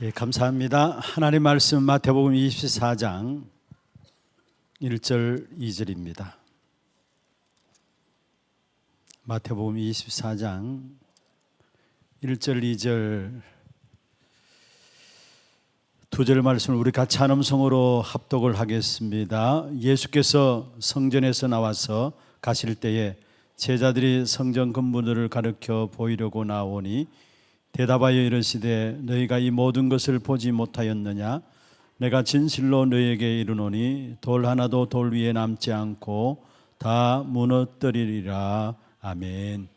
예, 감사합니다. 하나님 말씀 마태복음 24장 1절 2절입니다. 마태복음 24장 1절 2절 두 절 말씀을 우리 같이 한 음성으로 합독을 하겠습니다. 예수께서 성전에서 나와서 가실 때에 제자들이 성전 건물들을 가르쳐 보이려고 나오니 대답하여 이르시되 너희가 이 모든 것을 보지 못하였느냐? 내가 진실로 너희에게 이르노니 돌 하나도 돌 위에 남지 않고 다 무너뜨리리라. 아멘.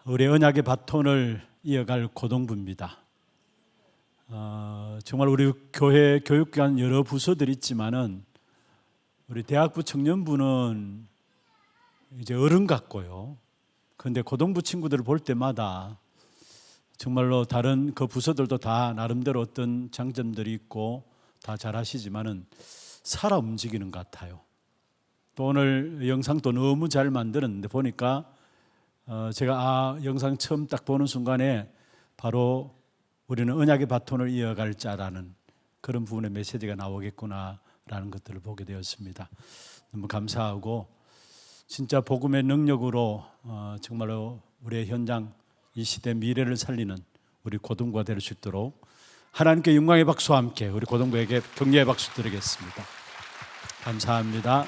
우리 언약의 바톤을 이어갈 고동부입니다. 정말 우리 교회 교육기관 여러 부서들이 있지만은 우리 대학부 청년부는 이제 어른 같고요. 그런데 고동부 친구들을 볼 때마다 정말로 다른 그 부서들도 다 나름대로 어떤 장점들이 있고 다 잘하시지만은 살아 움직이는 것 같아요. 또 오늘 영상도 너무 잘 만들었는데 보니까 제가 영상 처음 딱 보는 순간에 바로 우리는 언약의 바톤을 이어갈 자라는 그런 부분의 메시지가 나오겠구나라는 것들을 보게 되었습니다. 너무 감사하고 진짜 복음의 능력으로 정말로 우리의 현장 이 시대 미래를 살리는 우리 고등부가 될 수 있도록 하나님께 영광의 박수와 함께 우리 고등부에게 격려의 박수 드리겠습니다. 감사합니다.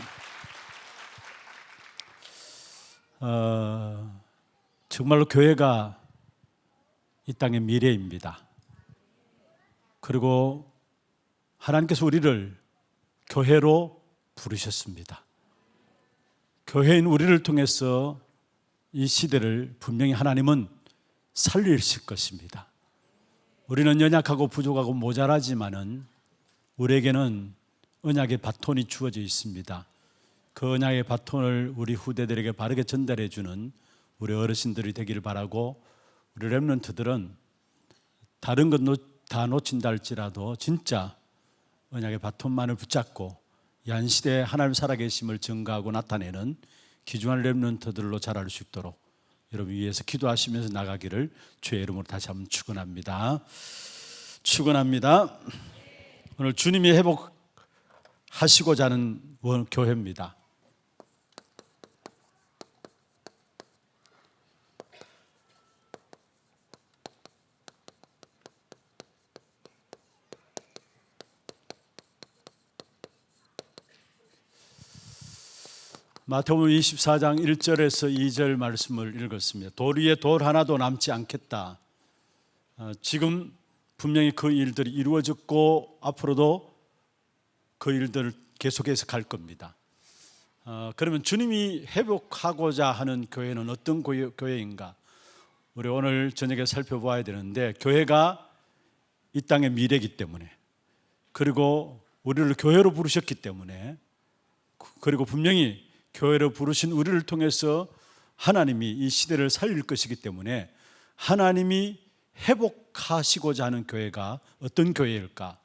정말로 교회가 이 땅의 미래입니다. 그리고 하나님께서 우리를 교회로 부르셨습니다. 교회인 우리를 통해서 이 시대를 분명히 하나님은 살리실 것입니다. 우리는 연약하고 부족하고 모자라지만은 우리에게는 언약의 바톤이 주어져 있습니다. 그 언약의 바톤을 우리 후대들에게 바르게 전달해 주는 우리 어르신들이 되기를 바라고 우리 렘넌트들은 다른 것 다 놓친다 할지라도 진짜 언약의 바톤만을 붙잡고 이 시대에 하나님 살아계심을 증거하고 나타내는 귀중한 렘넌트들로 자랄 수 있도록 여러분 위해서 기도하시면서 나가기를 주의 이름으로 다시 한번 축원합니다. 축원합니다. 오늘 주님이 회복하시고자 하는 교회입니다. 마태복음 24장 1절에서 2절 말씀을 읽었습니다. 돌 위에 돌 하나도 남지 않겠다. 지금 분명히 그 일들이 이루어졌고 앞으로도 그 일들을 계속해서 갈 겁니다. 그러면 주님이 회복하고자 하는 교회는 어떤 교회인가? 우리 오늘 저녁에 살펴봐야 되는데 교회가 이 땅의 미래이기 때문에 그리고 우리를 교회로 부르셨기 때문에 그리고 분명히 교회로 부르신 우리를 통해서 하나님이 이 시대를 살릴 것이기 때문에 하나님이 회복하시고자 하는 교회가 어떤 교회일까?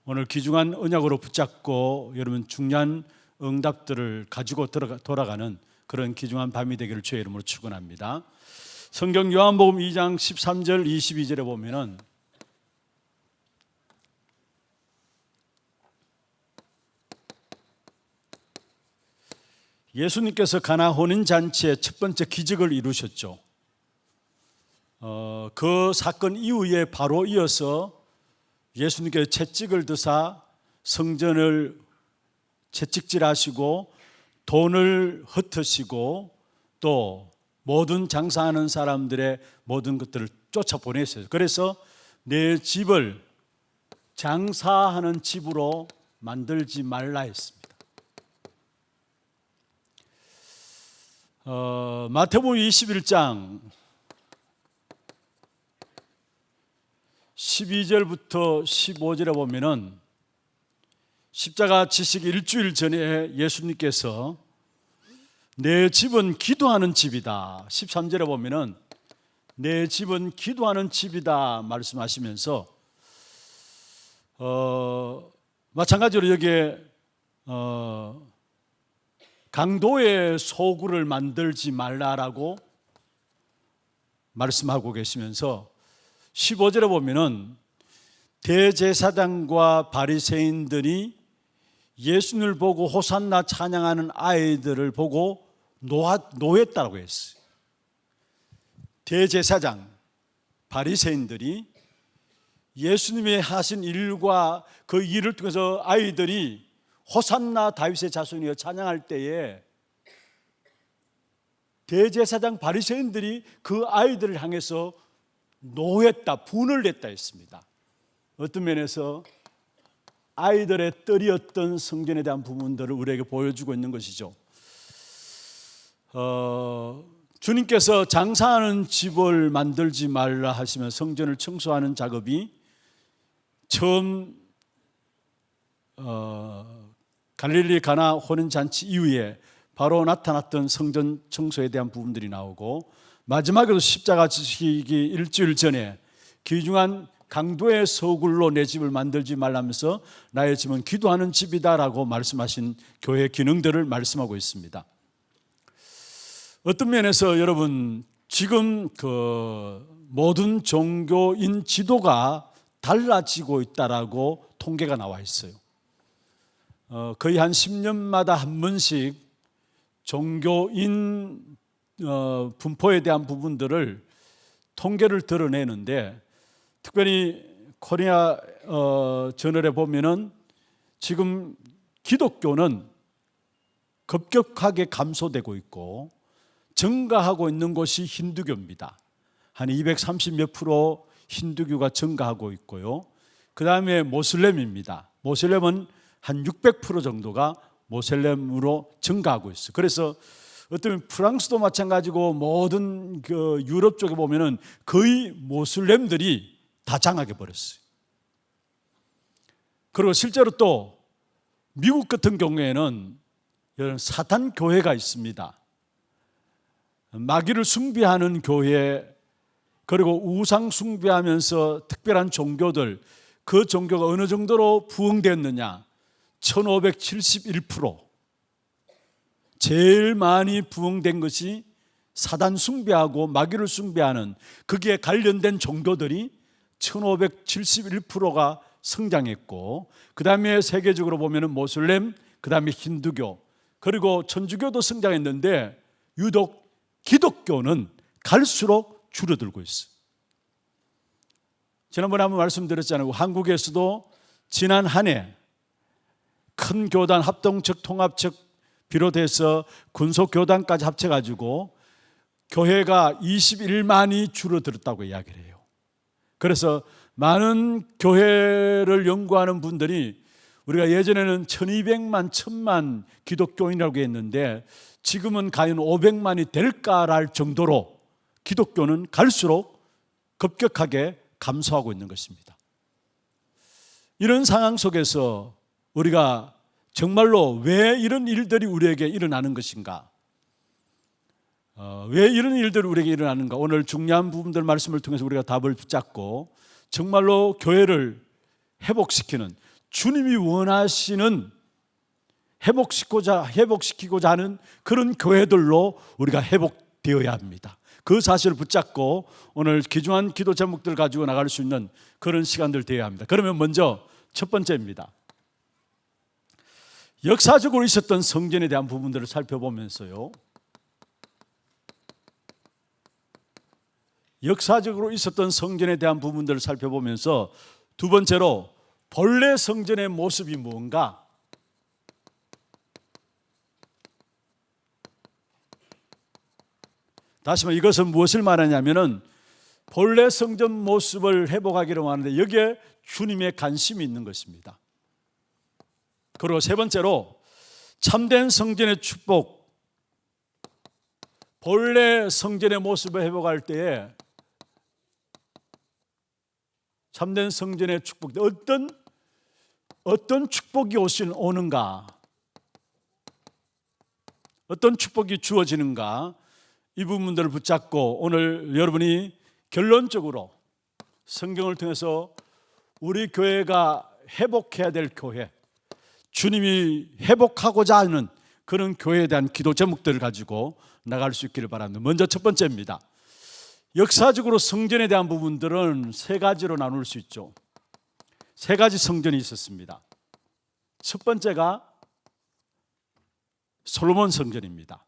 오늘 귀중한 언약으로 붙잡고 여러분 중요한 응답들을 가지고 돌아가는 그런 귀중한 밤이 되기를 주의 이름으로 축원합니다. 성경 요한복음 2장 13절 22절에 보면은 예수님께서 가나 혼인잔치의 첫 번째 기적을 이루셨죠. 그 사건 이후에 바로 이어서 예수님께서 채찍을 드사 성전을 채찍질하시고 돈을 흩으시고 또 모든 장사하는 사람들의 모든 것들을 쫓아보냈어요. 그래서 내 집을 장사하는 집으로 만들지 말라 했습니다. 마태복음 21장 12절부터 15절에 보면은 십자가 지시기 일주일 전에 예수님께서 내 집은 기도하는 집이다. 13절에 보면은 내 집은 기도하는 집이다 말씀하시면서 마찬가지로 여기에 강도의 소굴을 만들지 말라라고 말씀하고 계시면서 15절에 보면은 대제사장과 바리새인들이 예수님을 보고 호산나 찬양하는 아이들을 보고 노했다고 했어요. 대제사장, 바리새인들이 예수님이 하신 일과 그 일을 통해서 아이들이 호산나 다윗의 자손이여 찬양할 때에 대제사장 바리새인들이 그 아이들을 향해서 노했다, 분을 냈다 했습니다. 어떤 면에서 아이들의 뜰이었던 성전에 대한 부분들을 우리에게 보여주고 있는 것이죠. 주님께서 장사하는 집을 만들지 말라 하시면 성전을 청소하는 작업이 처음 갈릴리 가나 혼인잔치 이후에 바로 나타났던 성전 청소에 대한 부분들이 나오고, 마지막에도 십자가 지시기 일주일 전에 귀중한 강도의 서굴로 내 집을 만들지 말라면서 나의 집은 기도하는 집이다라고 말씀하신 교회 기능들을 말씀하고 있습니다. 어떤 면에서 여러분, 지금 그 모든 종교인 지도가 달라지고 있다라고 통계가 나와 있어요. 거의 한 10년마다 한 번씩 종교인 분포에 대한 부분들을 통계를 드러내는데, 특별히 코리아 저널에 보면은 지금 기독교는 급격하게 감소되고 있고 증가하고 있는 곳이 힌두교입니다. 한 230몇 프로 힌두교가 증가하고 있고요. 그 다음에 모슬렘입니다. 모슬렘은 한 600% 정도가 모슬렘으로 증가하고 있어요. 그래서 어떤 프랑스도 마찬가지고 모든 그 유럽 쪽에 보면은 거의 모슬렘들이 다 장악해 버렸어요. 그리고 실제로 또 미국 같은 경우에는 이런 사탄 교회가 있습니다. 마귀를 숭배하는 교회, 그리고 우상 숭배하면서 특별한 종교들, 그 종교가 어느 정도로 부흥되었느냐? 1571%. 제일 많이 부흥된 것이 사단 숭배하고 마귀를 숭배하는 거기에 관련된 종교들이 1571%가 성장했고, 그 다음에 세계적으로 보면 모슬렘, 그 다음에 힌두교, 그리고 천주교도 성장했는데 유독 기독교는 갈수록 줄어들고 있어요. 지난번에 한번 말씀드렸잖아요. 한국에서도 지난 한 해 큰 교단, 합동측, 통합측 비롯해서 군속교단까지 합쳐가지고 교회가 21만이 줄어들었다고 이야기를 해요. 그래서 많은 교회를 연구하는 분들이 우리가 예전에는 1200만, 1000만 기독교인이라고 했는데 지금은 과연 500만이 될까랄 정도로 기독교는 갈수록 급격하게 감소하고 있는 것입니다. 이런 상황 속에서 우리가 정말로 왜 이런 일들이 우리에게 일어나는 것인가? 왜 이런 일들이 우리에게 일어나는가? 오늘 중요한 부분들 말씀을 통해서 우리가 답을 붙잡고 정말로 교회를 회복시키는, 주님이 원하시는 회복시키고자 하는 그런 교회들로 우리가 회복되어야 합니다. 그 사실을 붙잡고 오늘 귀중한 기도 제목들을 가지고 나갈 수 있는 그런 시간들 되어야 합니다. 그러면 먼저 첫 번째입니다. 역사적으로 있었던 성전에 대한 부분들을 살펴보면서요, 역사적으로 있었던 성전에 대한 부분들을 살펴보면서 두 번째로 본래 성전의 모습이 뭔가, 다시 말해 이것은 무엇을 말하냐면은 본래 성전 모습을 회복하기로 하는데 여기에 주님의 관심이 있는 것입니다. 그리고 세 번째로 참된 성전의 축복, 본래 성전의 모습을 회복할 때에 참된 성전의 축복, 어떤 축복이 오는가, 어떤 축복이 주어지는가, 이 부분들을 붙잡고 오늘 여러분이 결론적으로 성경을 통해서 우리 교회가 회복해야 될 교회, 주님이 회복하고자 하는 그런 교회에 대한 기도 제목들을 가지고 나갈 수 있기를 바랍니다. 먼저 첫 번째입니다. 역사적으로 성전에 대한 부분들은 세 가지로 나눌 수 있죠. 세 가지 성전이 있었습니다. 첫 번째가 솔로몬 성전입니다.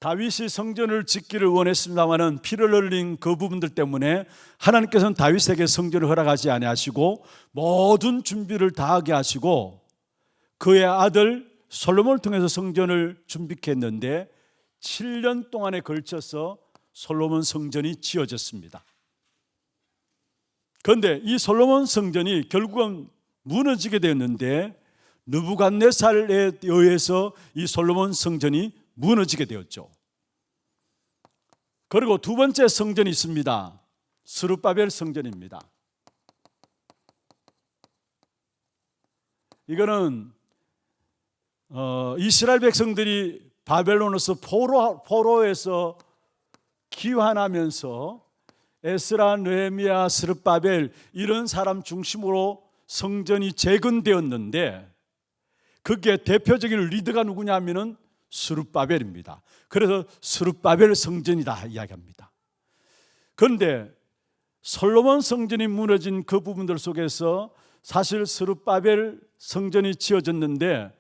다윗이 성전을 짓기를 원했습니다마는 피를 흘린 그 부분들 때문에 하나님께서는 다윗에게 성전을 허락하지 아니하시고 모든 준비를 다 하게 하시고 그의 아들 솔로몬을 통해서 성전을 준비했는데 7년 동안에 걸쳐서 솔로몬 성전이 지어졌습니다. 그런데 이 솔로몬 성전이 결국은 무너지게 되었는데 느부갓네살에 의해서 이 솔로몬 성전이 무너지게 되었죠. 그리고 두 번째 성전이 있습니다. 스룹바벨 성전입니다. 이거는 이스라엘 백성들이 바벨론에서 포로에서 귀환하면서 에스라, 느헤미야, 스룹바벨 이런 사람 중심으로 성전이 재건되었는데 그게 대표적인 리더가 누구냐 하면은 스룹바벨입니다. 그래서 스룹바벨 성전이다 이야기합니다. 그런데 솔로몬 성전이 무너진 그 부분들 속에서 사실 스룹바벨 성전이 지어졌는데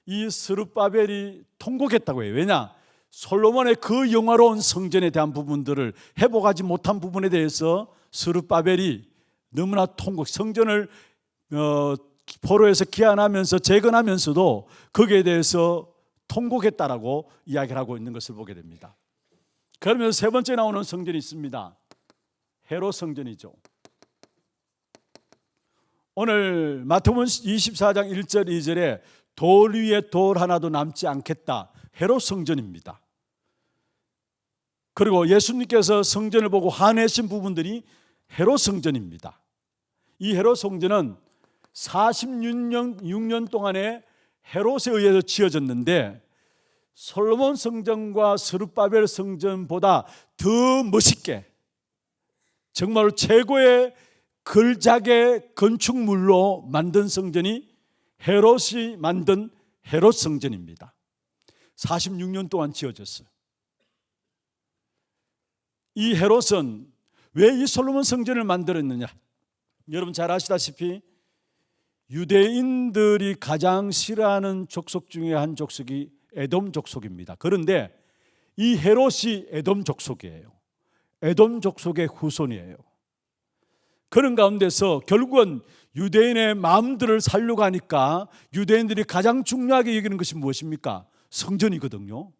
이 스룹바벨이 통곡했다고 해요. 왜냐? 솔로몬의 그 영화로운 성전에 대한 부분들을 회복하지 못한 부분에 대해서 스룹바벨이 너무나 성전을 포로에서 귀환하면서 재건하면서도 거기에 대해서 통곡했다라고 이야기를 하고 있는 것을 보게 됩니다. 그러면서 세 번째 나오는 성전이 있습니다. 헤롯 성전이죠. 오늘 마태복음 24장 1절 2절에 돌 위에 돌 하나도 남지 않겠다. 헤롯 성전입니다. 그리고 예수님께서 성전을 보고 화내신 부분들이 헤롯 성전입니다. 이 헤롯 성전은 46년 동안에 헤롯에 의해서 지어졌는데 솔로몬 성전과 스룹바벨 성전보다 더 멋있게 정말 최고의 걸작의 건축물로 만든 성전이 헤롯이 만든 헤롯 성전입니다. 46년 동안 지어졌어요. 이 헤롯은 왜 이 솔로몬 성전을 만들었느냐? 여러분 잘 아시다시피 유대인들이 가장 싫어하는 족속 중에 한 족속이 에돔 족속입니다. 그런데 이 헤롯이 에돔 족속이에요. 에돔 족속의 후손이에요. 그런 가운데서 결국은 유대인의 마음들을 살려고 하니까 유대인들이 가장 중요하게 여기는 것이 무엇입니까? 성전이거든요.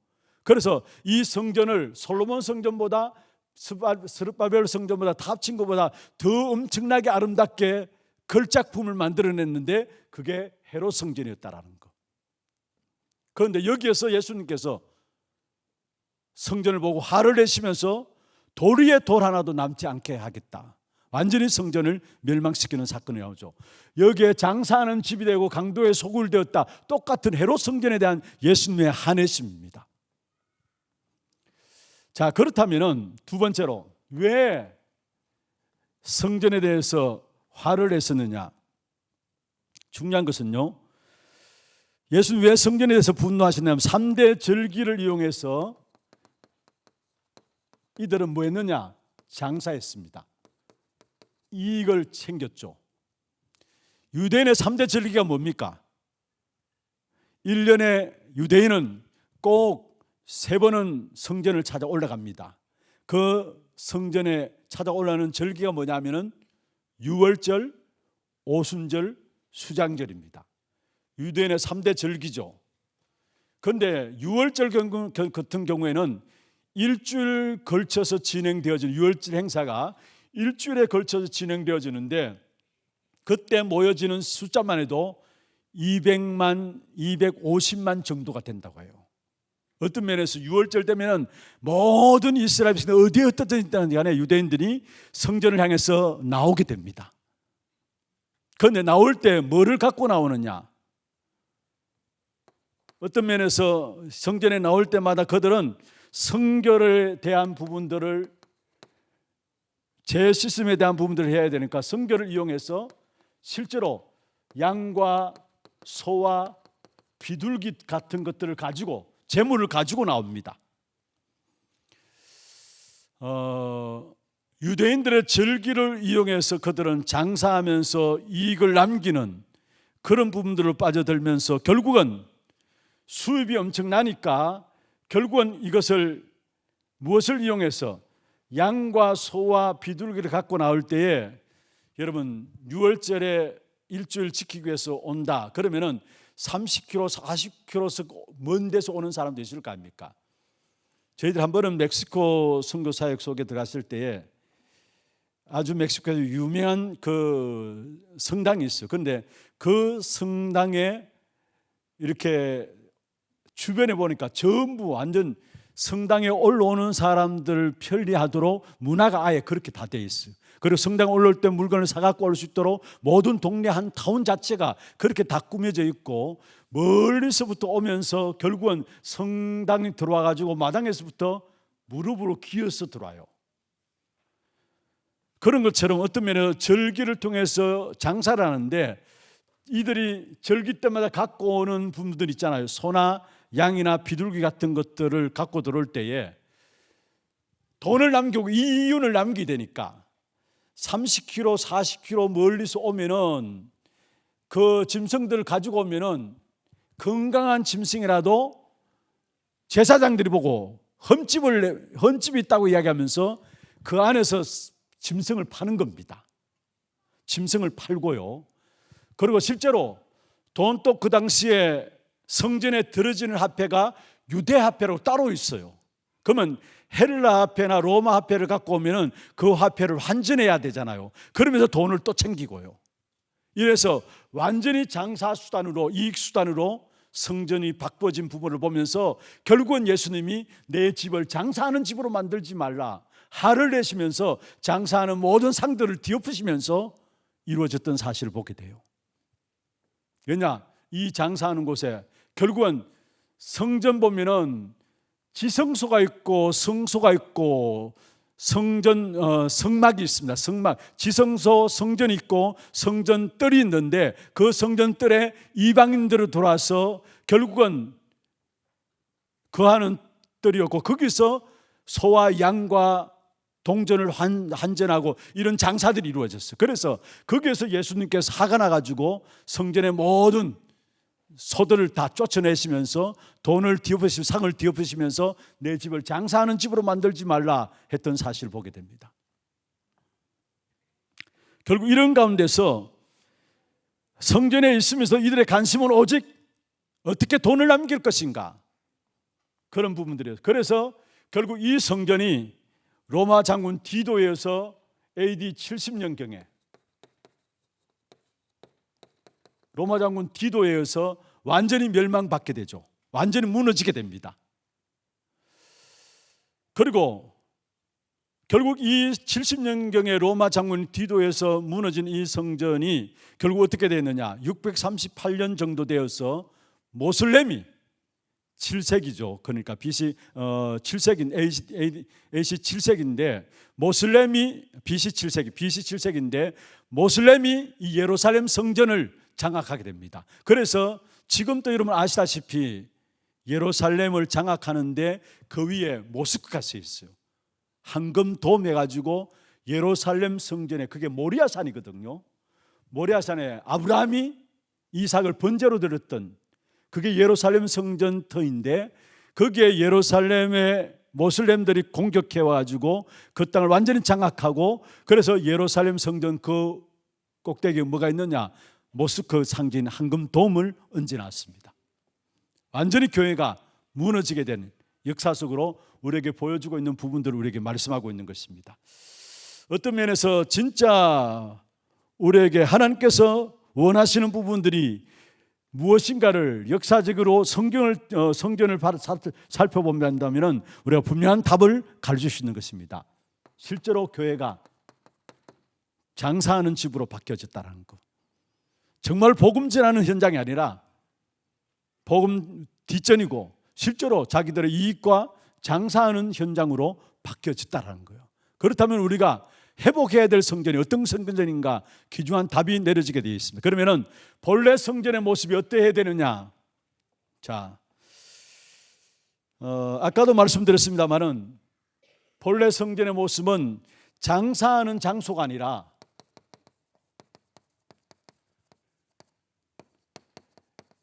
그래서 이 성전을 솔로몬 성전보다 스룹바벨 성전보다 다 합친 것보다 더 엄청나게 아름답게 걸작품을 만들어냈는데 그게 헤롯 성전이었다라는 거. 그런데 여기에서 예수님께서 성전을 보고 화를 내시면서 돌 위에 돌 하나도 남지 않게 하겠다. 완전히 성전을 멸망시키는 사건이 나오죠. 여기에 장사하는 집이 되고 강도의 소굴 되었다. 똑같은 헤롯 성전에 대한 예수님의 한해심입니다. 자, 그렇다면 두 번째로 왜 성전에 대해서 화를 냈었느냐? 중요한 것은요, 예수님 왜 성전에 대해서 분노하셨냐면 3대 절기를 이용해서 이들은 뭐 했느냐? 장사했습니다. 이익을 챙겼죠. 유대인의 3대 절기가 뭡니까? 1년에 유대인은 꼭 3번은 성전을 찾아 올라갑니다. 그 성전에 찾아 올라가는 절기가 뭐냐면은 유월절, 오순절, 수장절입니다. 유대인의 3대 절기죠. 그런데 유월절 같은 경우에는 일주일 걸쳐서 진행되어지는 유월절 행사가 일주일에 걸쳐서 진행되어지는데 그때 모여지는 숫자만 해도 200만, 250만 정도가 된다고 해요. 어떤 면에서 유월절 되면 모든 이스라엘 백성들 어디에 흩어져 있다는 간에 유대인들이 성전을 향해서 나오게 됩니다. 그런데 나올 때 뭐를 갖고 나오느냐? 어떤 면에서 성전에 나올 때마다 그들은 성결에 대한 부분들을 제시스템에 대한 부분들을 해야 되니까 성결을 이용해서 실제로 양과 소와 비둘기 같은 것들을 가지고 재물을 가지고 나옵니다. 유대인들의 절기를 이용해서 그들은 장사하면서 이익을 남기는 그런 부분들을 빠져들면서 결국은 수입이 엄청나니까 결국은 이것을 무엇을 이용해서 양과 소와 비둘기를 갖고 나올 때에 여러분 6월절에 일주일 지키기 위해서 온다 그러면은 30km, 40km 먼 데서 오는 사람도 있을 거 아닙니까? 저희들 한 번은 멕시코 선교사역 속에 들어갔을 때에 아주 멕시코에서 유명한 그 성당이 있어요. 그런데 그 성당에 이렇게 주변에 보니까 전부 완전 성당에 올라오는 사람들 편리하도록 문화가 아예 그렇게 다 되어 있어요. 그리고 성당에 올라올 때 물건을 사갖고 올 수 있도록 모든 동네 한 타운 자체가 그렇게 다 꾸며져 있고 멀리서부터 오면서 결국은 성당에 들어와 가지고 마당에서부터 무릎으로 기어서 들어와요. 그런 것처럼 어떤 면에 절기를 통해서 장사를 하는데 이들이 절기 때마다 갖고 오는 분들 있잖아요. 소나 양이나 비둘기 같은 것들을 갖고 들어올 때에 돈을 남기고 이윤을 남기게 되니까 30km, 40km 멀리서 오면은 그 짐승들을 가지고 오면은 건강한 짐승이라도 제사장들이 보고 흠집이 있다고 이야기하면서 그 안에서 짐승을 파는 겁니다. 짐승을 팔고요. 그리고 실제로 돈 또 그 당시에 성전에 들어지는 화폐가 유대 화폐로 따로 있어요. 그러면 헬라 화폐나 로마 화폐를 갖고 오면은 그 화폐를 환전해야 되잖아요. 그러면서 돈을 또 챙기고요. 이래서 완전히 장사 수단으로 이익 수단으로 성전이 바꿔진 부분을 보면서 결국은 예수님이 내 집을 장사하는 집으로 만들지 말라 화를 내시면서 장사하는 모든 상들을 뒤엎으시면서 이루어졌던 사실을 보게 돼요. 왜냐? 이 장사하는 곳에 결국은 성전 보면은 지성소가 있고 성소가 있고 성막이 있습니다. 성막, 지성소, 성전이 있고 성전 뜰이 있는데 그 성전 뜰에 이방인들이 들어와서 결국은 거하는 뜰이었고 거기서 소와 양과 동전을 환전하고 이런 장사들이 이루어졌어요. 그래서 거기에서 예수님께서 화가 나가지고 성전의 모든 소들을 다 쫓아내시면서 돈을 뒤엎으시고 상을 뒤엎으시면서 내 집을 장사하는 집으로 만들지 말라 했던 사실을 보게 됩니다. 결국 이런 가운데서 성전에 있으면서 이들의 관심은 오직 어떻게 돈을 남길 것인가 그런 부분들이에요. 그래서 결국 이 성전이 로마 장군 디도에 의해서 AD 70년경에 로마 장군 디도에 의해서 완전히 멸망받게 되죠. 완전히 무너지게 됩니다. 그리고 결국 이 70년경에 로마 장군 디도에서 무너진 이 성전이 결국 어떻게 됐느냐? 638년 정도 되어서 모슬렘이 7세기죠. 그러니까 BC 7세기 AC 7세기인데 모슬렘이 BC 7세기인데 모슬렘이 이 예루살렘 성전을 장악하게 됩니다. 그래서 지금도 여러분 아시다시피 예루살렘을 장악하는데 그 위에 모스크가 서 있어요. 황금돔 해가지고 예루살렘 성전에 그게 모리아산이거든요. 모리아산에 아브라함이 이삭을 번제로 드렸던 그게 예루살렘 성전터인데 거기에 예루살렘의 모슬렘들이 공격해 와가지고 그 땅을 완전히 장악하고 그래서 예루살렘 성전 그 꼭대기에 뭐가 있느냐? 모스크 상징 황금돔을 얹어놨습니다. 완전히 교회가 무너지게 된 역사 속으로 우리에게 보여주고 있는 부분들을 우리에게 말씀하고 있는 것입니다. 어떤 면에서 진짜 우리에게 하나님께서 원하시는 부분들이 무엇인가를 역사적으로 성전을 살펴본다면 우리가 분명한 답을 가르쳐 주시는 것입니다. 실제로 교회가 장사하는 집으로 바뀌어졌다는 것. 정말 복음 전하는 현장이 아니라 복음 뒷전이고 실제로 자기들의 이익과 장사하는 현장으로 바뀌어졌다는 거예요. 그렇다면 우리가 회복해야 될 성전이 어떤 성전인가 귀중한 답이 내려지게 되어 있습니다. 그러면은 본래 성전의 모습이 어떠해야 되느냐? 자, 아까도 말씀드렸습니다만은 본래 성전의 모습은 장사하는 장소가 아니라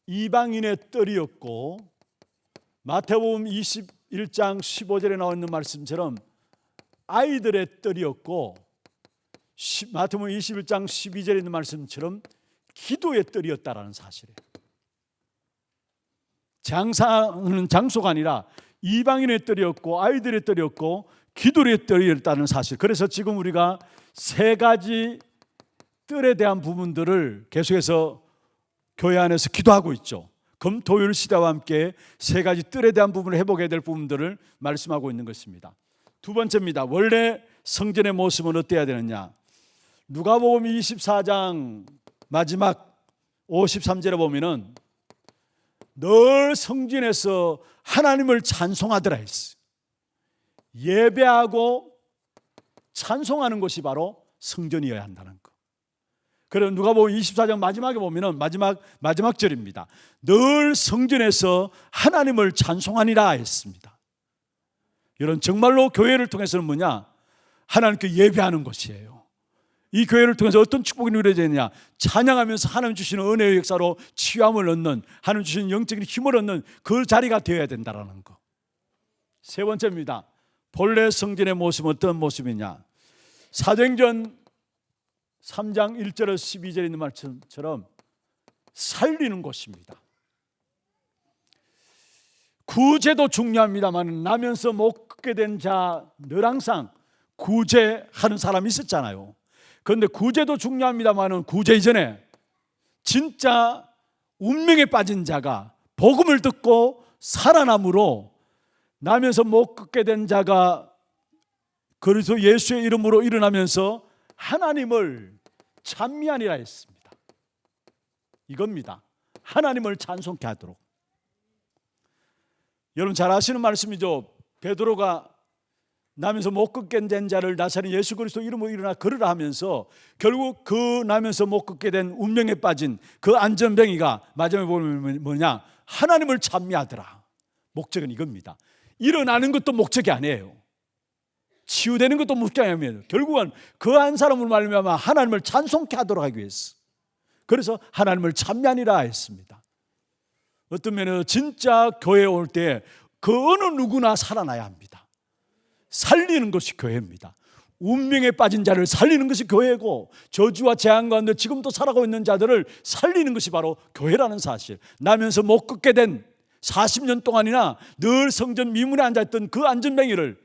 이방인의 뜰이었고, 마태복음 21장 15절에 나와 있는 말씀처럼 아이들의 뜰이었고, 마태복음 21장 12절에 있는 말씀처럼 기도의 뜰이었다라는 사실이에요. 장사하는 장소가 아니라 이방인의 뜰이었고, 아이들의 뜰이었고, 기도의 뜰이었다는 사실. 그래서 지금 우리가 세 가지 뜰에 대한 부분들을 계속해서 교회 안에서 기도하고 있죠. 금, 토, 일 시대와 함께 세 가지 뜰에 대한 부분을 회복해야 될 부분들을 말씀하고 있는 것입니다. 두 번째입니다. 원래 성전의 모습은 어때야 되느냐? 누가복음 24장 마지막 53절에 보면은 늘 성전에서 하나님을 찬송하더라 했어요. 예배하고 찬송하는 것이 바로 성전이어야 한다는 것. 그래서 누가복음 24장 마지막에 보면은 마지막 절입니다. 늘 성전에서 하나님을 찬송하니라 했습니다. 여러분, 정말로 교회를 통해서는 뭐냐? 하나님께 예배하는 것이에요. 이 교회를 통해서 어떤 축복이 누려지느냐? 찬양하면서 하나님 주시는 은혜의 역사로 치유함을 얻는, 하나님 주시는 영적인 힘을 얻는 그 자리가 되어야 된다는 것. 세 번째입니다. 본래 성전의 모습은 어떤 모습이냐? 사도행전 3장 1절에서 12절에 있는 말씀처럼 살리는 곳입니다. 구제도 중요합니다만 나면서 못 걷게 된 자 늘 항상 구제하는 사람이 있었잖아요. 그런데 구제도 중요합니다만 구제 이전에 진짜 운명에 빠진 자가 복음을 듣고 살아남으로 나면서 못 걷게 된 자가 그리스도 예수의 이름으로 일어나면서 하나님을 찬미하니라 했습니다. 이겁니다. 하나님을 찬송케 하도록. 여러분 잘 아시는 말씀이죠. 베드로가 나면서 못 걷게 된 자를 나사렛 예수 그리스도 이름으로 일어나 걸으라 하면서 결국 그 나면서 못 걷게 된 운명에 빠진 그 안전뱅이가 마지막에 보면 뭐냐? 하나님을 찬미하더라. 목적은 이겁니다. 일어나는 것도 목적이 아니에요. 치유되는 것도 목적이 아니에요. 결국은 그 한 사람을 말미암아 하나님을 찬송케 하도록 하기 위해서. 그래서 하나님을 찬미하니라 했습니다. 어떤 면에서 진짜 교회에 올 때 그 어느 누구나 살아나야 합니다. 살리는 것이 교회입니다. 운명에 빠진 자를 살리는 것이 교회고, 저주와 재앙 가운데 지금도 살아가고 있는 자들을 살리는 것이 바로 교회라는 사실. 나면서 못 걷게 된 40년 동안이나 늘 성전 미문에 앉아있던 그 안전뱅이를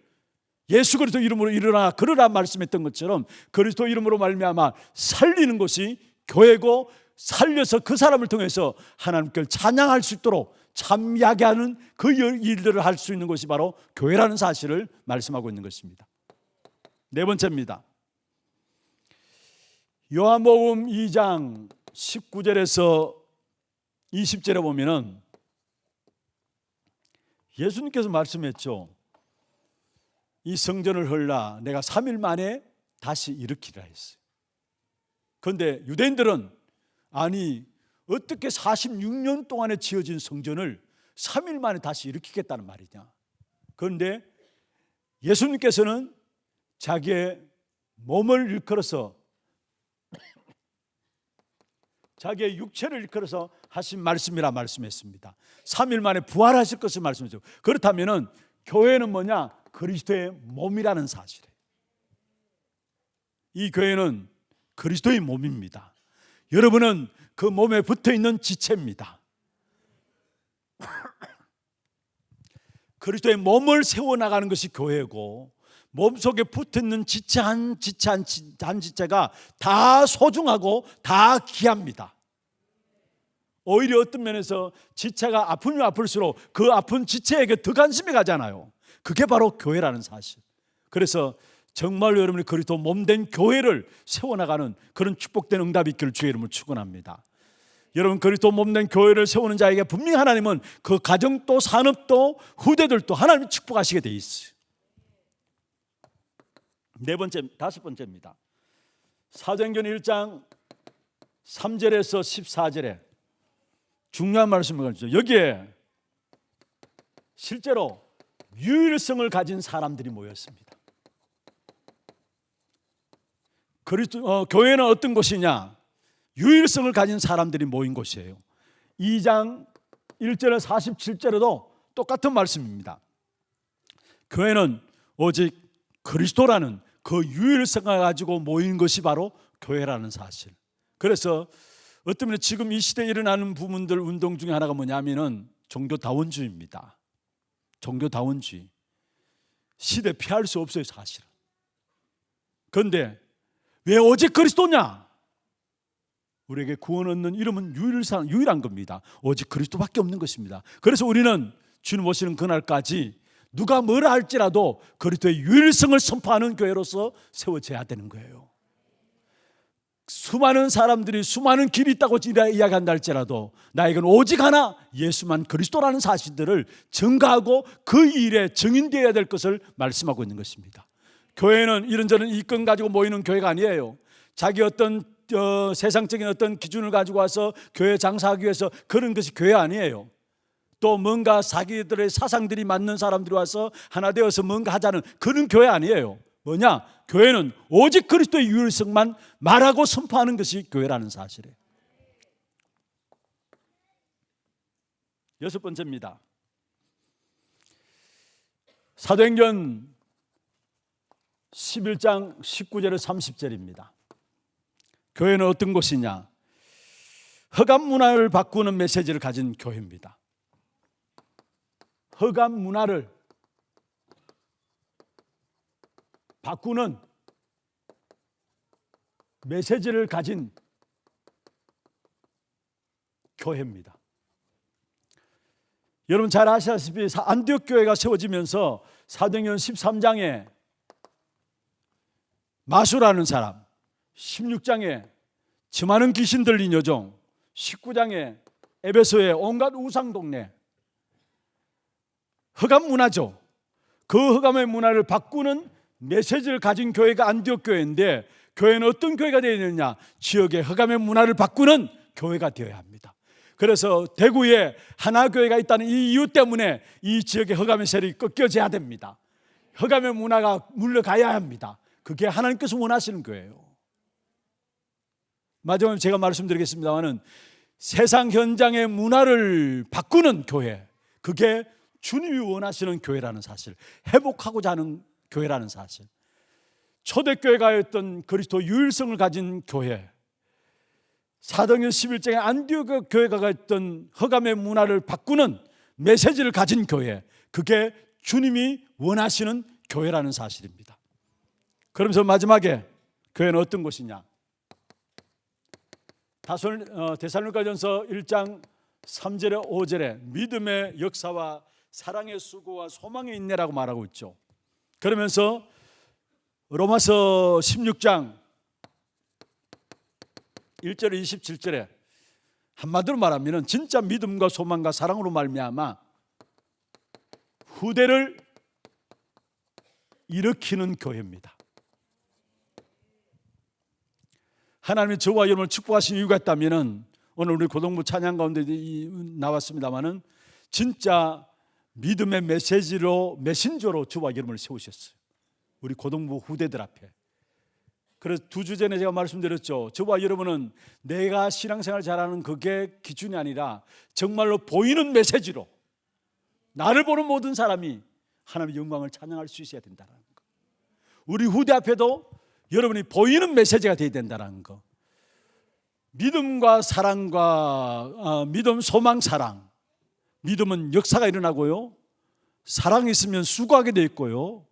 예수 그리스도 이름으로 일어나 걸으라 말씀했던 것처럼 그리스도 이름으로 말미암아 살리는 것이 교회고, 살려서 그 사람을 통해서 하나님께 찬양할 수 있도록 찬미하게 하는 그 일들을 할 수 있는 것이 바로 교회라는 사실을 말씀하고 있는 것입니다. 네 번째입니다. 요한복음 2장 19절에서 20절에 보면은 예수님께서 말씀했죠. 이 성전을 헐라 내가 3일 만에 다시 일으키라 했어요. 그런데 유대인들은 아니 어떻게 46년 동안에 지어진 성전을 3일 만에 다시 일으키겠다는 말이냐. 그런데 예수님께서는 자기의 몸을 일컬어서 자기의 육체를 일컬어서 하신 말씀이라 말씀했습니다. 3일 만에 부활하실 것을 말씀했죠. 그렇다면 교회는 뭐냐? 그리스도의 몸이라는 사실이에요. 이 교회는 그리스도의 몸입니다. 여러분은 그 몸에 붙어있는 지체입니다. 그리스도의 몸을 세워나가는 것이 교회고, 몸속에 붙어있는 지체 한 지체가 다 소중하고 다 귀합니다. 오히려 어떤 면에서 지체가 아프면 아플수록 그 아픈 지체에게 더 관심이 가잖아요. 그게 바로 교회라는 사실. 그래서 정말로 여러분이 그리스도 몸된 교회를 세워나가는 그런 축복된 응답이 있기를 주의 이름으로 축원합니다. 여러분 그리스도 몸된 교회를 세우는 자에게 분명히 하나님은 그 가정도 산업도 후대들도 하나님이 축복하시게 돼 있어요. 다섯 번째입니다. 사도행전 1장 3절에서 14절에 중요한 말씀을 가르쳐요. 여기에 실제로 유일성을 가진 사람들이 모였습니다. 교회는 어떤 곳이냐? 유일성을 가진 사람들이 모인 곳이에요. 2장 1절에 47절에도 똑같은 말씀입니다. 교회는 오직 그리스도라는 그 유일성을 가지고 모인 것이 바로 교회라는 사실. 그래서 어떤 면에 지금 이 시대에 일어나는 부분들 운동 중에 하나가 뭐냐면은 종교다원주의입니다. 종교다원주의. 시대 피할 수 없어요, 사실은. 그런데 왜 오직 그리스도냐? 우리에게 구원 얻는 이름은 유일한 겁니다. 오직 그리스도밖에 없는 것입니다. 그래서 우리는 주님 오시는 그날까지 누가 뭐라 할지라도 그리스도의 유일성을 선포하는 교회로서 세워져야 되는 거예요. 수많은 사람들이 수많은 길이 있다고 이야기한다 할지라도 나에게는 오직 하나 예수만 그리스도라는 사실들을 증거하고 그 일에 증인되어야 될 것을 말씀하고 있는 것입니다. 교회는 이런저런 이권 가지고 모이는 교회가 아니에요. 자기 어떤 세상적인 어떤 기준을 가지고 와서 교회 장사하기 위해서 그런 것이 교회 아니에요. 또 뭔가 자기들의 사상들이 맞는 사람들이 와서 하나 되어서 뭔가 하자는 그런 교회 아니에요. 뭐냐? 교회는 오직 그리스도의 유일성만 말하고 선포하는 것이 교회라는 사실이에요. 여섯 번째입니다. 사도행전 11장 19절에 30절입니다. 교회는 어떤 곳이냐? 허감 문화를 바꾸는 메시지를 가진 교회입니다. 허감 문화를 바꾸는 메시지를 가진 교회입니다. 여러분 잘 아시다시피 안디옥 교회가 세워지면서 사도행전 13장에 마수라는 사람, 16장에 저 많은 귀신 들린 여종, 19장에 에베소의 온갖 우상 동네, 허감 문화죠. 그 허감의 문화를 바꾸는 메시지를 가진 교회가 안디옥 교회인데, 교회는 어떤 교회가 되어야 되느냐? 지역의 허감의 문화를 바꾸는 교회가 되어야 합니다. 그래서 대구에 하나교회가 있다는 이 이유 때문에 이 지역의 허감의 세력이 꺾여져야 됩니다. 허감의 문화가 물러가야 합니다. 그게 하나님께서 원하시는 거예요. 마지막으로 제가 말씀드리겠습니다만은 세상 현장의 문화를 바꾸는 교회, 그게 주님이 원하시는 교회라는 사실, 회복하고자 하는 교회라는 사실. 초대교회가 였던 그리스도 유일성을 가진 교회, 사도행전 11장에 안디옥 교회가 가졌던 허감의 문화를 바꾸는 메시지를 가진 교회, 그게 주님이 원하시는 교회라는 사실입니다. 그러면서 마지막에 교회는 어떤 곳이냐? 데살로니가전서 1장 3절에 5절에 믿음의 역사와 사랑의 수고와 소망의 인내라고 말하고 있죠. 그러면서 로마서 16장 1절에 27절에 한마디로 말하면 진짜 믿음과 소망과 사랑으로 말미암아 후대를 일으키는 교회입니다. 하나님이 저와 여러분을 축복하신 이유가 있다면 오늘 우리 고등부 찬양 가운데 나왔습니다마는 진짜 믿음의 메신저로 저와 여러분을 세우셨어요. 우리 고등부 후대들 앞에. 그래서 2주 전에 제가 말씀드렸죠. 저와 여러분은 내가 신앙생활 잘하는 그게 기준이 아니라 정말로 보이는 메시지로 나를 보는 모든 사람이 하나님의 영광을 찬양할 수 있어야 된다는 거. 우리 후대 앞에도 여러분이 보이는 메시지가 되어야 된다는 거. 믿음과 사랑과 믿음, 소망, 사랑. 믿음은 역사가 일어나고요. 사랑이 있으면 수고하게 돼 있고요.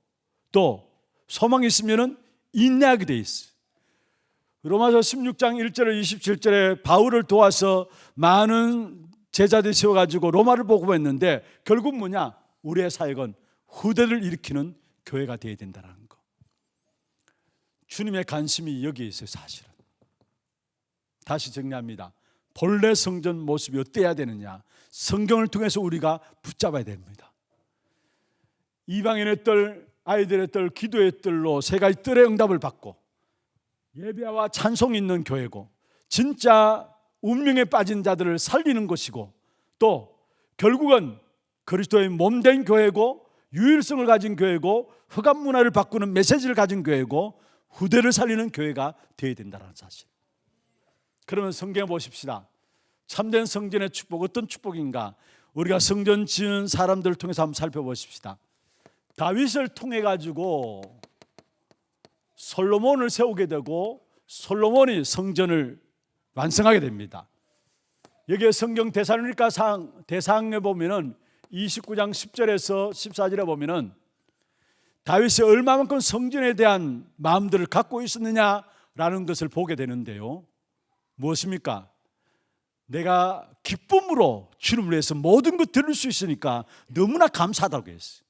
또 소망이 있으면 인내하게 돼 있어요. 로마서 16장 1절에 27절에 바울을 도와서 많은 제자들이 세워가지고 로마를 복음했는데 결국 뭐냐? 우리의 사역은 후대를 일으키는 교회가 되어야 된다는 거. 주님의 관심이 여기에 있어요. 사실은. 다시 정리합니다. 본래 성전 모습이 어때야 되느냐? 성경을 통해서 우리가 붙잡아야 됩니다. 이방인의 뜰, 아이들의 뜰, 기도의 뜰로 세 가지 뜰의 응답을 받고 예배와 찬송이 있는 교회고, 진짜 운명에 빠진 자들을 살리는 것이고, 또 결국은 그리스도의 몸된 교회고, 유일성을 가진 교회고, 흑암 문화를 바꾸는 메시지를 가진 교회고, 후대를 살리는 교회가 되어야 된다는 사실. 그러면 성경에 보십시다. 참된 성전의 축복, 어떤 축복인가? 우리가 성전 지은 사람들을 통해서 한번 살펴보십시다. 다윗을 통해 가지고 솔로몬을 세우게 되고 솔로몬이 성전을 완성하게 됩니다. 여기에 성경 데살로니가 대상에 보면은 29장 10절에서 14절에 보면은 다윗이 얼마만큼 성전에 대한 마음들을 갖고 있었느냐라는 것을 보게 되는데요. 무엇입니까? 내가 기쁨으로 주님을 위해서 모든 것 들을 수 있으니까 너무나 감사하다고 했어요.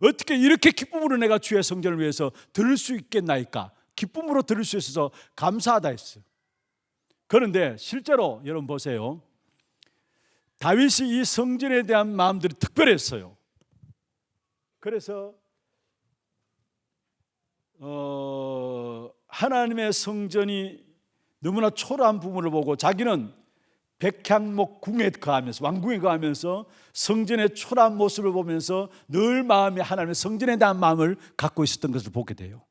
어떻게 이렇게 기쁨으로 내가 주의 성전을 위해서 들을 수 있겠나이까? 기쁨으로 들을 수 있어서 감사하다 했어요. 그런데 실제로 여러분 보세요. 다윗이 이 성전에 대한 마음들이 특별했어요. 그래서 하나님의 성전이 너무나 초라한 부분을 보고 자기는 백향목 궁에 거하면서 왕궁에 거하면서 성전의 초라한 모습을 보면서 늘 마음에 하나님의 성전에 대한 마음을 갖고 있었던 것을 보게 돼요.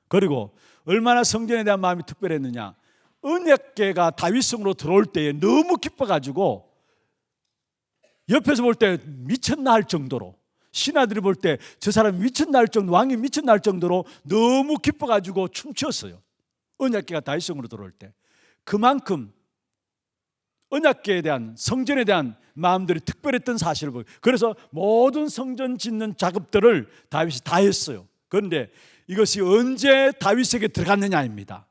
그리고 얼마나 성전에 대한 마음이 특별했느냐, 언약궤가 다윗성으로 들어올 때에 너무 기뻐가지고 옆에서 볼 때 미쳤나 할 정도로, 신하들이 볼 때 저 사람이 미쳤나 할 정도, 왕이 미쳤나 할 정도로 너무 기뻐가지고 춤추었어요. 언약궤가 다윗성으로 들어올 때. 그만큼 언약궤에 대한, 성전에 대한 마음들이 특별했던 사실을 보여요. 그래서 모든 성전 짓는 작업들을 다윗이 다 했어요. 그런데 이것이 언제 다윗에게 들어갔느냐입니다.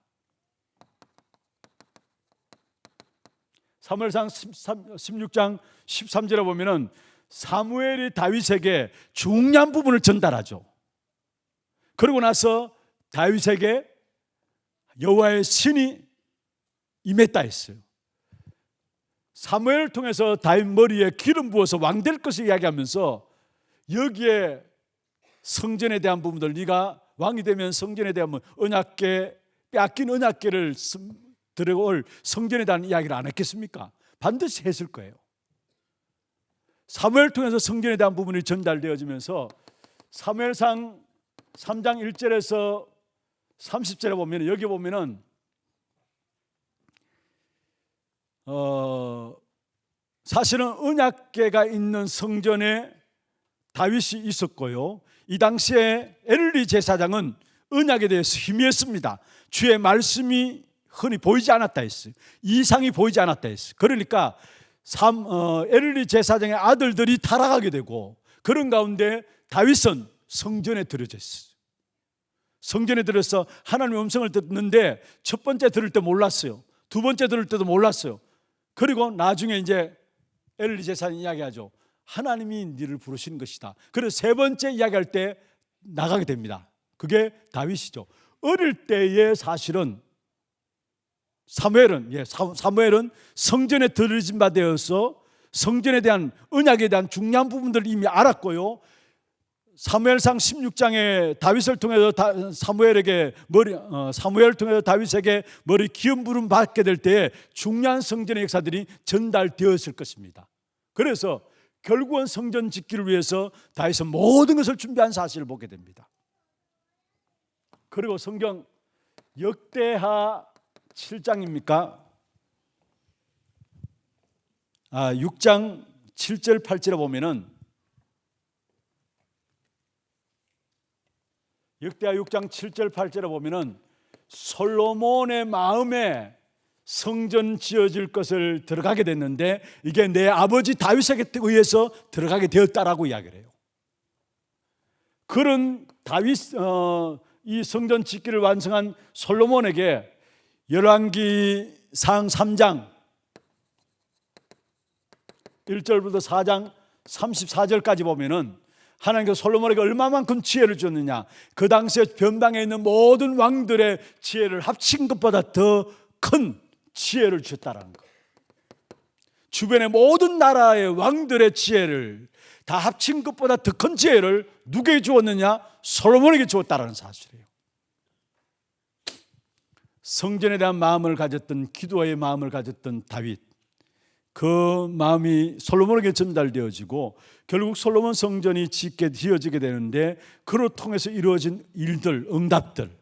사무엘상 16장 13절에 보면은 사무엘이 다윗에게 중요한 부분을 전달하죠. 그러고 나서 다윗에게 여호와의 신이 임했다 했어요. 사무엘을 통해서 다윗 머리에 기름 부어서 왕 될 것을 이야기하면서 여기에 성전에 대한 부분들, 네가 왕이 되면 성전에 대한 언약궤, 빼앗긴 언약궤를 들어올 성전에 대한 이야기를 안 했겠습니까? 반드시 했을 거예요. 사무엘 통해서 성전에 대한 부분이 전달되어지면서 사무엘상 3장 1절에서 30절에 보면, 여기 보면은 사실은 언약궤가 있는 성전에 다윗이 있었고요. 이 당시에 엘리 제사장은 언약에 대해서 희미했습니다. 주의 말씀이 흔히 보이지 않았다 했어요. 이상이 보이지 않았다 했어요. 그러니까 엘리 제사장의 아들들이 타락하게 되고, 그런 가운데 다윗은 성전에 들어져 있어요. 성전에 들어서 하나님의 음성을 듣는데 첫 번째 들을 때 몰랐어요. 두 번째 들을 때도 몰랐어요. 그리고 나중에 이제 엘리 제사장이 이야기하죠. 하나님이 너를 부르신 것이다. 그래서 세 번째 이야기할 때 나가게 됩니다. 그게 다윗이죠. 어릴 때의 사실은 사무엘은 성전에 들어진 바 되어서 성전에 대한 언약에 대한 중요한 부분들을 이미 알았고요. 사무엘상 16장에 다윗을 통해서 사무엘을 통해서 다윗에게 머리 기름 부름 받게 될 때에 중요한 성전의 역사들이 전달되었을 것입니다. 그래서 결국은 성전 짓기를 위해서 다윗은 모든 것을 준비한 사실을 보게 됩니다. 그리고 성경 역대하 7장입니까? 6장 7절 8절에 보면은, 역대하 6장 7절 8절에 보면은 솔로몬의 마음에 성전 지어질 것을 들어가게 됐는데 이게 내 아버지 다윗에게 의해서 들어가게 되었다라고 이야기를 해요. 그런 이 성전 짓기를 완성한 솔로몬에게 열왕기상 3장 1절부터 4장 34절까지 보면은 하나님께서 솔로몬에게 얼마만큼 지혜를 줬느냐, 그 당시에 변방에 있는 모든 왕들의 지혜를 합친 것보다 더 큰 지혜를 주셨다는 것. 주변의 모든 나라의 왕들의 지혜를 다 합친 것보다 더 큰 지혜를 누구에게 주었느냐? 솔로몬에게 주었다는 사실이에요. 성전에 대한 마음을 가졌던, 기도의 마음을 가졌던 다윗, 그 마음이 솔로몬에게 전달되어지고 결국 솔로몬 성전이 지어지게 되는데 그로 통해서 이루어진 일들, 응답들,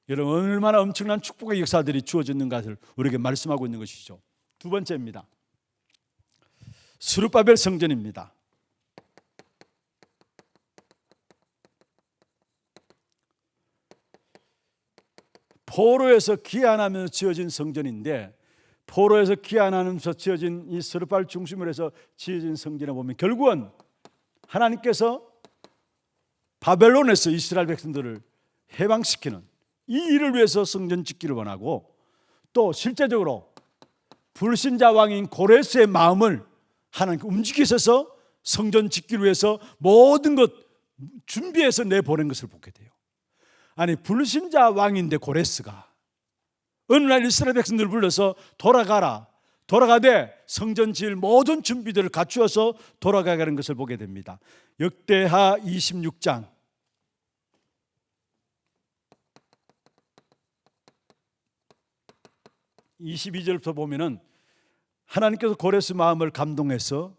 여러분, 얼마나 엄청난 축복의 역사들이 주어졌는가를 우리에게 말씀하고 있는 것이죠. 두 번째입니다. 스룹바벨 성전입니다. 포로에서 귀환하면서 지어진 성전인데, 포로에서 귀환하면서 지어진 이 스룹바벨 중심으로 해서 지어진 성전에 보면 결국은 하나님께서 바벨론에서 이스라엘 백성들을 해방시키는 이 일을 위해서 성전 짓기를 원하고, 또 실제적으로 불신자 왕인 고레스의 마음을 하나님께 움직이셔서 성전 짓기를 위해서 모든 것 준비해서 내보낸 것을 보게 돼요. 아니, 불신자 왕인데 고레스가 어느 날 이스라엘 백성들을 불러서 돌아가되 성전 지을 모든 준비들을 갖추어서 돌아가는 것을 보게 됩니다. 역대하 26장 22절부터 보면은 하나님께서 고레스 마음을 감동해서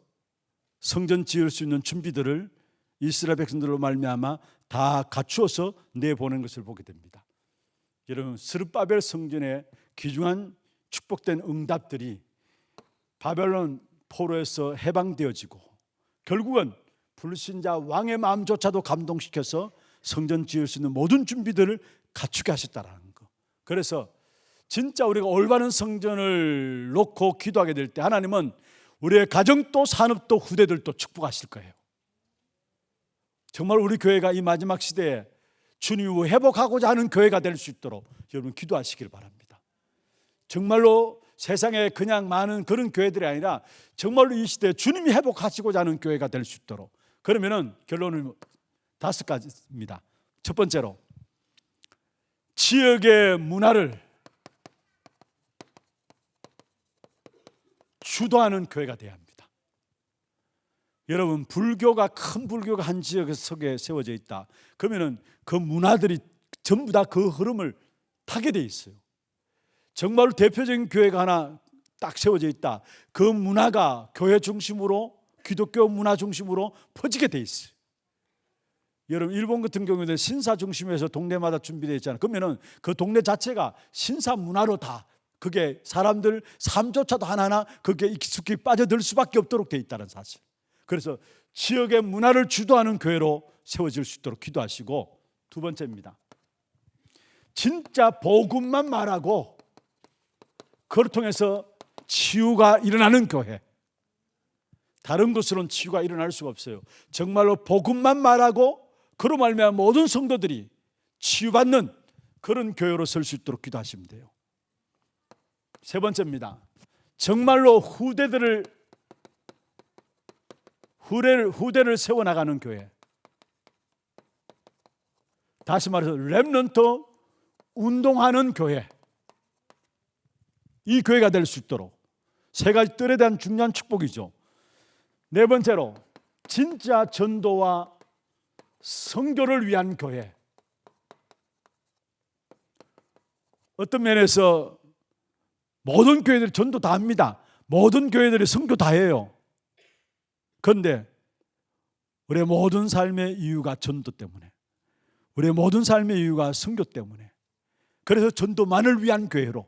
성전 지을 수 있는 준비들을 이스라엘 백성들로 말미암아 다 갖추어서 내보낸 것을 보게 됩니다. 여러분, 스룹바벨 성전의 귀중한 축복된 응답들이 바벨론 포로에서 해방되어지고 결국은 불신자 왕의 마음조차도 감동시켜서 성전 지을 수 있는 모든 준비들을 갖추게 하셨다라는 거. 그래서 진짜 우리가 올바른 성전을 놓고 기도하게 될 때 하나님은 우리의 가정도 산업도 후대들도 축복하실 거예요. 정말 우리 교회가 이 마지막 시대에 주님이 회복하고자 하는 교회가 될 수 있도록 여러분 기도하시길 바랍니다. 정말로 세상에 그냥 많은 그런 교회들이 아니라 정말로 이 시대에 주님이 회복하시고자 하는 교회가 될 수 있도록. 그러면은 결론은 5가지입니다. 첫 번째로, 지역의 문화를 주도하는 교회가 되어야 합니다. 여러분, 큰 불교가 한 지역 속에 세워져 있다. 그러면은 그 문화들이 전부 다 그 흐름을 타게 돼 있어요. 정말로 대표적인 교회가 하나 딱 세워져 있다. 그 문화가 교회 중심으로, 기독교 문화 중심으로 퍼지게 돼 있어요. 여러분, 일본 같은 경우에는 신사 중심에서 동네마다 준비되어 있잖아요. 그러면은 그 동네 자체가 신사 문화로 다, 그게 사람들 삶조차도 하나하나 그게 익숙히 빠져들 수밖에 없도록 되어 있다는 사실. 그래서 지역의 문화를 주도하는 교회로 세워질 수 있도록 기도하시고, 두 번째입니다. 진짜 복음만 말하고 그걸 통해서 치유가 일어나는 교회. 다른 것으로는 치유가 일어날 수가 없어요. 정말로 복음만 말하고 그로 말미암아 모든 성도들이 치유받는 그런 교회로 설 수 있도록 기도하시면 돼요. 세 번째입니다. 정말로 후대를 세워나가는 교회. 다시 말해서 렘넌트 운동하는 교회. 이 교회가 될 수 있도록 세 가지 뜰에 대한 중요한 축복이죠. 네 번째로, 진짜 전도와 선교를 위한 교회. 어떤 면에서 모든 교회들이 전도 다 합니다. 모든 교회들이 선교 다 해요. 그런데 우리의 모든 삶의 이유가 전도 때문에, 우리의 모든 삶의 이유가 선교 때문에, 그래서 전도만을 위한 교회로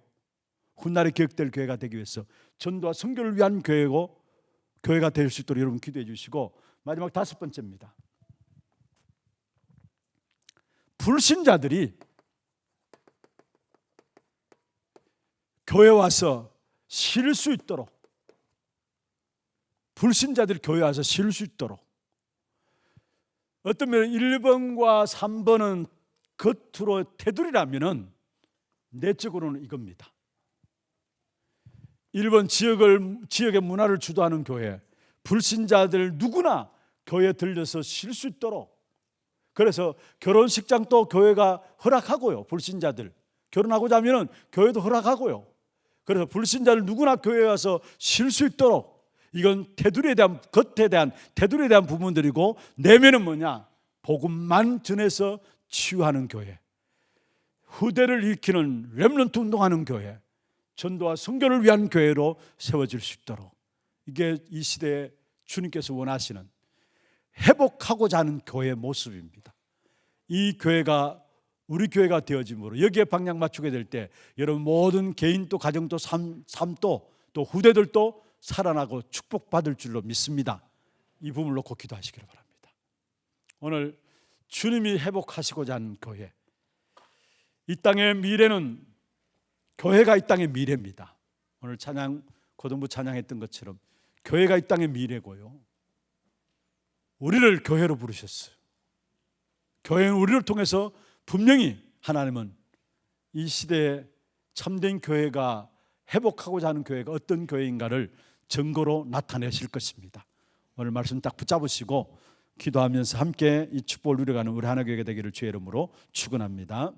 훗날에 기억될 교회가 되기 위해서 전도와 선교를 위한 교회가 될 수 있도록 여러분 기도해 주시고, 마지막 5번째입니다. 불신자들이 교회 와서 쉴 수 있도록, 불신자들이 교회 와서 쉴 수 있도록. 어떤 면에 1번과 3번은 겉으로 테두리라면은 내적으로는 이겁니다. 1번, 지역의 문화를 주도하는 교회. 불신자들 누구나 교회에 들려서 쉴 수 있도록. 그래서 결혼식장도 교회가 허락하고요. 불신자들 결혼하고자 하면 교회도 허락하고요. 그래서 불신자들 누구나 교회에 와서 쉴 수 있도록. 이건 겉에 대한 테두리에 대한 부분들이고, 내면은 뭐냐? 복음만 전해서 치유하는 교회, 후대를 일으키는 렘넌트 운동하는 교회, 전도와 선교를 위한 교회로 세워질 수 있도록. 이게 이 시대에 주님께서 원하시는, 회복하고자 하는 교회의 모습입니다. 이 교회가 우리 교회가 되어짐으로 여기에 방향 맞추게 될 때 여러분 모든 개인도 가정도 삶도 또 후대들도 살아나고 축복받을 줄로 믿습니다. 이 부분을 놓고 기도하시기를 바랍니다. 오늘 주님이 회복하시고자 하는 교회, 이 땅의 미래는 교회가 이 땅의 미래입니다. 오늘 찬양 고등부 찬양했던 것처럼 교회가 이 땅의 미래고요, 우리를 교회로 부르셨어요. 교회는 우리를 통해서 분명히 하나님은 이 시대에 참된 교회가 회복하고자 하는 교회가 어떤 교회인가를 증거로 나타내실 것입니다. 오늘 말씀 딱 붙잡으시고 기도하면서 함께 이 축복을 누려가는 우리 하나교회가 되기를 주의 이름으로 축원합니다.